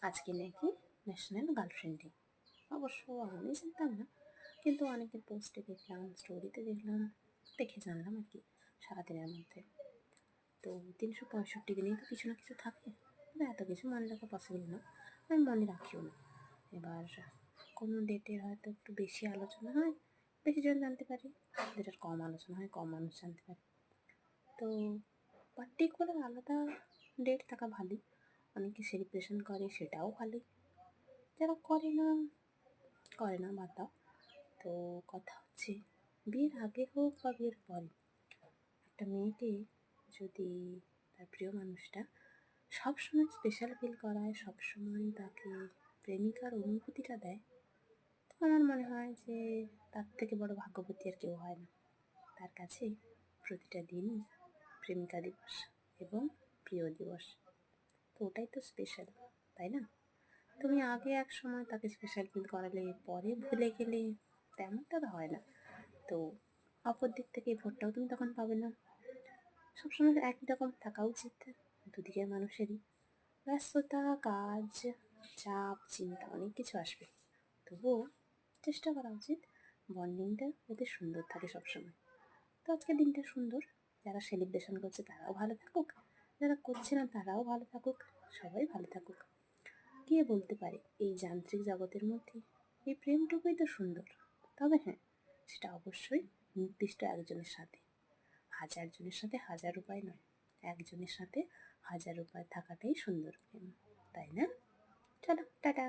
আজকে নাকি national girlfriend day. অবশ্য আমি জানতাম না, কিন্তু অনেকের পোস্টে দেখলাম, স্টোরিতে দেখলাম, দেখে জানলাম আর কি সারাদিনের মধ্যে। তো 365 দিনেই তো কিছু না কিছু থাকে, তবে এত কিছু মনে রাখা পসিবল না, আমি মনে রাখিও না। এবার কোনো ডেটের হয়তো একটু বেশি আলোচনা হয়, বেশি জন জানতে পারি, যেটার কম আলোচনা হয় কম মানুষ জানতে পারে। তো পার্টিকুলার আলাদা ডেট থাকা ভালোই, অনেকে সেলিব্রেশন করে, সেটাও ভালোই। যারা করে না বাদ দাও। তো কথা হচ্ছে, বিয়ের আগে হোক বা বিয়ের পরে, একটা মেয়েকে যদি তার প্রিয় মানুষটা সবসময় স্পেশাল ফিল করায়, সবসময় তাকে প্রেমিকার অনুভূতিটা দেয়, তো আমার মনে হয় যে তার থেকে বড় ভাগ্যবতী আর কেউ হয় না। তার কাছে প্রতিটা দিনই প্রেমিকা দিবস এবং প্রিয় দিবস। তো ওটাই তো স্পেশাল, তাই না? তুমি আগে এক সময় তাকে স্পেশাল ফিল করালে, পরে ভুলে গেলে, তেমনটা তো হয় না। তো অপর দিক থেকে এই ভোটটাও তুমি তখন পাবে না। সবসময় একই রকম থাকা উচিত দুদিকের মানুষেরই। ব্যস্ততা, কাজ, চাপ, চিন্তা অনেক কিছু আসবে, তবুও চেষ্টা করা উচিত বন্ডিংটা যাতে সুন্দর থাকে সবসময়। তো আজকের দিনটা সুন্দর, যারা সেলিব্রেশন করছে তারাও ভালো থাকুক, যারা করছে না তারাও ভালো থাকুক, সবাই ভালো থাকুক। কে বলতে পারে এই যান্ত্রিক জগতের মধ্যে এই প্রেমটুকুই তো সুন্দর। তবে হ্যাঁ, সেটা অবশ্যই নির্দিষ্ট একজনের সাথে, হাজার জনের সাথে হাজার উপায় নয়, একজনের সাথে হাজার উপায় থাকাটাই সুন্দর প্রেম, তাই না? চলো টাটা।